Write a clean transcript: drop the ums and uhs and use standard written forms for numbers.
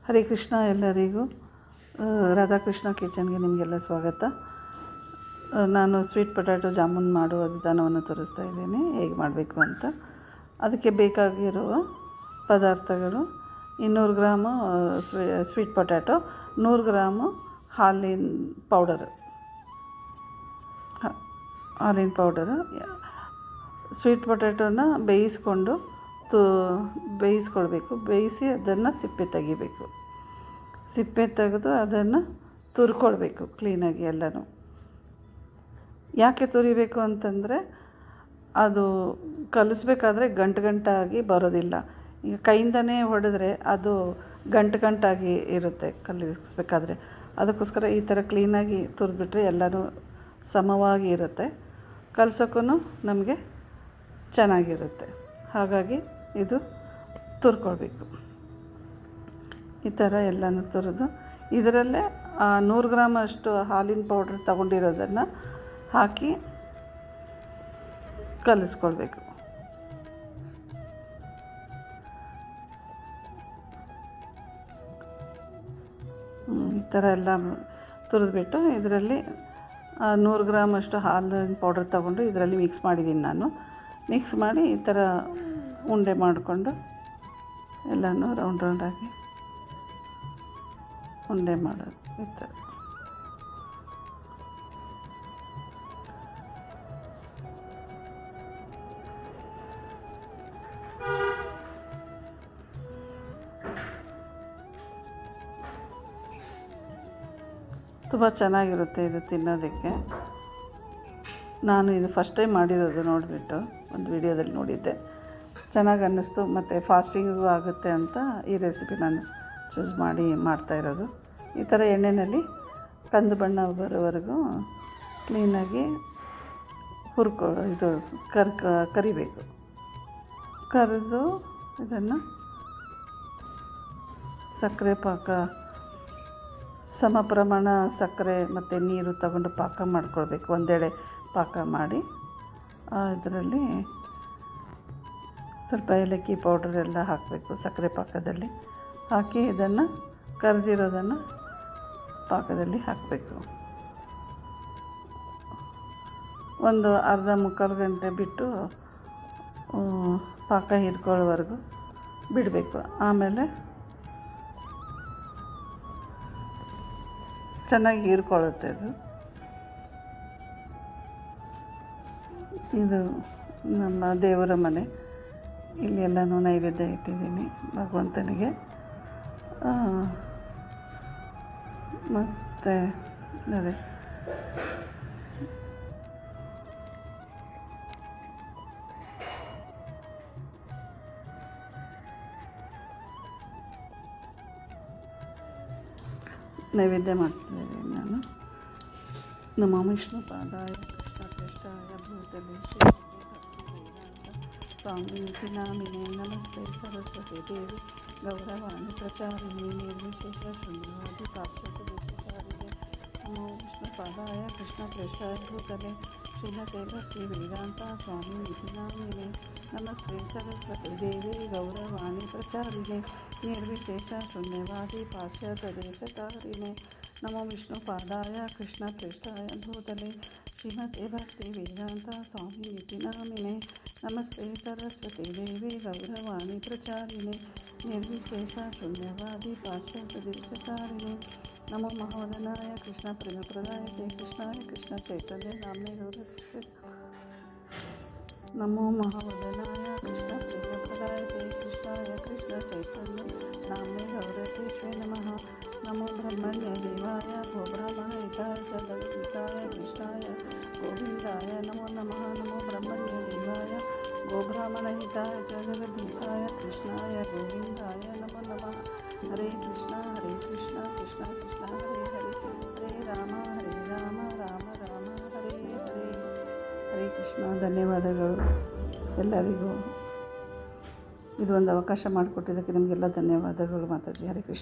ಹರೇ ಕೃಷ್ಣ. ಎಲ್ಲರಿಗೂ ರಾಧಾಕೃಷ್ಣ ಕಿಚನ್ಗೆ ನಿಮಗೆಲ್ಲ ಸ್ವಾಗತ. ನಾನು ಸ್ವೀಟ್ ಪೊಟ್ಯಾಟೊ ಜಾಮೂನ್ ಮಾಡುವ ವಿಧಾನವನ್ನು ತೋರಿಸ್ತಾ ಇದ್ದೀನಿ, ಹೇಗೆ ಮಾಡಬೇಕು ಅಂತ. ಅದಕ್ಕೆ ಬೇಕಾಗಿರುವ ಪದಾರ್ಥಗಳು: 200 ಗ್ರಾಮು ಸ್ವೀಟ್ ಪೊಟ್ಯಾಟೊ, 100 ಗ್ರಾಮು ಹಾಲಿನ ಪೌಡರು. ಸ್ವೀಟ್ ಪೊಟ್ಯಾಟೊನ ಬೇಯಿಸ್ಕೊಳ್ಬೇಕು. ಬೇಯಿಸಿ ಅದನ್ನು ಸಿಪ್ಪೆ ತೆಗಿಬೇಕು. ಸಿಪ್ಪೆ ತೆಗೆದು ಅದನ್ನು ತುರ್ಕೊಳ್ಬೇಕು ಕ್ಲೀನಾಗಿ ಎಲ್ಲನೂ. ಯಾಕೆ ತುರಿಬೇಕು ಅಂತಂದರೆ, ಅದು ಕಲಿಸ್ಬೇಕಾದ್ರೆ ಗಂಟಾಗಿ ಬರೋದಿಲ್ಲ. ಈಗ ಕೈಯಿಂದನೇ ಹೊಡೆದ್ರೆ ಅದು ಗಂಟಾಗಿ ಇರುತ್ತೆ ಕಲಿಸ್ಬೇಕಾದ್ರೆ. ಅದಕ್ಕೋಸ್ಕರ ಈ ಥರ ಕ್ಲೀನಾಗಿ ತುರಿದ್ಬಿಟ್ರೆ ಎಲ್ಲನೂ ಸಮವಾಗಿ ಇರುತ್ತೆ, ಕಲ್ಸೋಕ್ಕೂ ನಮಗೆ ಚೆನ್ನಾಗಿರುತ್ತೆ. ಹಾಗಾಗಿ ಇದು ತುರ್ಕೊಳ್ಬೇಕು. ಈ ಥರ ಎಲ್ಲನೂ ತುರಿದು ಇದರಲ್ಲೇ 100 ಗ್ರಾಮ್ ಅಷ್ಟು ಹಾಲಿನ ಪೌಡ್ರ್ ತಗೊಂಡಿರೋದನ್ನು ಹಾಕಿ ಕಲಿಸ್ಕೊಳ್ಬೇಕು. ಈ ಥರ ಎಲ್ಲ ತುರಿದ್ಬಿಟ್ಟು ಇದರಲ್ಲಿ 100 ಗ್ರಾಮ್ ಅಷ್ಟು ಹಾಲಿನ ಪೌಡರ್ ತಗೊಂಡು ಇದರಲ್ಲಿ ಮಿಕ್ಸ್ ಮಾಡಿದ್ದೀನಿ ನಾನು. ಮಿಕ್ಸ್ ಮಾಡಿ ಈ ಥರ ಉಂಡೆ ಮಾಡಿಕೊಂಡು ಎಲ್ಲನೂ ರೌಂಡಾಗಿ ಉಂಡೆ ಮಾಡೋದು. ಈ ಥರ ತುಂಬ ಚೆನ್ನಾಗಿರುತ್ತೆ ಇದು ತಿನ್ನೋದಕ್ಕೆ. ನಾನು ಇದು ಫಸ್ಟ್ ಟೈಮ್ ಮಾಡಿರೋದು, ನೋಡಿಬಿಟ್ಟು ಒಂದು ವಿಡಿಯೋದಲ್ಲಿ ನೋಡಿದ್ದೆ, ಚೆನ್ನಾಗಿ ಅನ್ನಿಸ್ತು. ಮತ್ತು ಫಾಸ್ಟಿಂಗಿಗೂ ಆಗುತ್ತೆ ಅಂತ ಈ ರೆಸಿಪಿ ನಾನು ಚೂಸ್ ಮಾಡಿ ಮಾಡ್ತಾಯಿರೋದು. ಈ ಥರ ಎಣ್ಣೆಯಲ್ಲಿ ಕಂದು ಬಣ್ಣ ಬರೋವರೆಗೂ ಕ್ಲೀನಾಗಿ ಕರಿಬೇಕು. ಕರಿದು ಇದನ್ನು ಸಕ್ಕರೆ ಪಾಕ, ಸಮ ಪ್ರಮಾಣ ಸಕ್ಕರೆ ಮತ್ತು ನೀರು ತಗೊಂಡು ಪಾಕ ಮಾಡ್ಕೊಳ್ಬೇಕು. ಒಂದೆಡೆ ಪಾಕ ಮಾಡಿ ಇದರಲ್ಲಿ ಸ್ವಲ್ಪ ಏಲಕ್ಕಿ ಪೌಡರ್ ಎಲ್ಲ ಹಾಕಬೇಕು. ಸಕ್ಕರೆ ಪಾಕದಲ್ಲಿ ಹಾಕಿ ಇದನ್ನು ಕರೆದಿರೋದನ್ನು ಪಾಕದಲ್ಲಿ ಹಾಕಬೇಕು. ಒಂದು ಮುಕ್ಕಾಲು ಗಂಟೆ ಬಿಟ್ಟು ಪಾಕ ಹೀರ್ಕೊಳ್ಳೋವರೆಗೂ ಬಿಡಬೇಕು. ಆಮೇಲೆ ಚೆನ್ನಾಗಿ ಹೀರ್ಕೊಳ್ಳುತ್ತೆ ಅದು. ಇದು ನಮ್ಮ ದೇವರ ಮನೆ. ಇಲ್ಲಿ ಎಲ್ಲನೂ ನೈವೇದ್ಯ ಇಟ್ಟಿದ್ದೀನಿ ಭಗವಂತನಿಗೆ. ಮತ್ತು ಅದೇ ನೈವೇದ್ಯ ಮಾಡ್ತಿದ್ದೀನಿ ನಾನು. ನಮೋ ವಿಷ್ಣು ಪಾದಾಯ ಕೃಷ್ಣ ಪ್ರೇಷ್ಠಾಯ ಭೂತಲೆ ಸ್ವಾಮೀತಿ ನಾಮಿನೇ ನಮಸ್ತೆ ಸರಸ್ವತಿ ದೇವಿ ಗೌರವಾಣಿ ಪ್ರಚಾರಿಣಿ ನಿರ್ವಿಶೇಷ ಶೂನ್ಯವಾದಿ ಪಾಶ್ಚಾತ್ಯ ದೇಶಚಾರಿಗೆ. ನಮೋ ವಿಷ್ಣು ಪಾದಾಯ ಕೃಷ್ಣ ಪ್ರೇಷ್ಠಾಯ ಭೂತಲೆ ಶ್ರೀಮತೆ ಭಕ್ತಿ ವೇದಾಂತ ಸ್ವಾಮೀತಿ ನಾಮಿನೇ ನಮಸ್ತೆ ಸರಸ್ವತಿ ದೇವಿ ಗೌರವಾಣಿ ಪ್ರಚಾರಿಣೆ ನಿರ್ವಿಶೇಷ ಶೂನ್ಯವಾದಿ ಪಾಶ್ಚಾತ್ಯ ದೇಶಕಾರಿಣೆ. ನಮೋ ವಿಷ್ಣು ಪಾದಾಯ ಕೃಷ್ಣ ಪ್ರೇಷ್ಠಾಯ ಭೂತಲೆ ಶ್ರೀಮತೆ ಭಕ್ತಿ ವೇದಾಂತ ಸ್ವಾಮೀತಿ ನಾಮಿನೇ ನಮಸ್ತೆ ಸರಸ್ವತಿ ದೇವಿ ಗೌರವಾಣಿ ಪ್ರಚಾರಿಣೆ ನಿರ್ವಿಶೇಷ ಶೂನ್ಯವಾದಿ ಪಾಶ್ಚಾತ್ಯ ದೇಶಕಾರಿಣೆ. ನಮೋ ಮಹೋದನಾಯ ಕೃಷ್ಣ ಪ್ರೇಮಪ್ರದಾಯತೆ ಕೃಷ್ಣಾಯ ಕೃಷ್ಣ ಚೈತನ್ಯ ನಾಮ್ನೇ ಗೌರತಿಷ್ಠೆ. ನಮೋ ಮಹಾವದನಾಯ ಕೃಷ್ಣ ಪ್ರೇಮಪ್ರದಾಯತೆ ಕೃಷ್ಣಾಯ ಕೃಷ್ಣ ಚೈತನ್ಯ ನಾಮ್ನೇ ಗೌರತಿಷ್ಠೆ ನಮಃ. ನಮೋ ಬ್ರಹ್ಮಣ್ಯ ದೇವಾಯ ಗೋಬ್ರಾಹ್ಮಣ ಹಿತಾಯ ಚ ಜಗದ್ಹಿತಾಯ ಕೃಷ್ಣಾಯ ಗೋವಿಂದಾಯ ನಮೋ ನಮಃ. ನಮೋ ಬ್ರಹ್ಮಣ್ಯ ದೇವಾಯ ಗೋಬ್ರಾಹ್ಮಣ ಹಿತಾಯ ಚ ಜಗದ್ಹಿತಾಯ ಕೃಷ್ಣಾಯ ಗೋವಿಂದಾಯ ನಮೋ ನಮಃ. ಹರೇ ಕೃಷ್ಣ ಕೃಷ್ಣ ಕೃಷ್ಣ ಹರೇ ಹರೇ, ಹರೇ ರಾಮ ರಾಮ ರಾಮ ಹರೇ ಹರೇ. ಹರೇ ಕೃಷ್ಣ. ಧನ್ಯವಾದಗಳು ಎಲ್ಲರಿಗೂ. ಇದು ಒಂದು ಅವಕಾಶ ಮಾಡಿಕೊಟ್ಟಿದ್ದಕ್ಕೆ ನಿಮಗೆಲ್ಲ ಧನ್ಯವಾದಗಳು ಮಾತಾಜಿ. ಹರೇ ಕೃಷ್ಣ.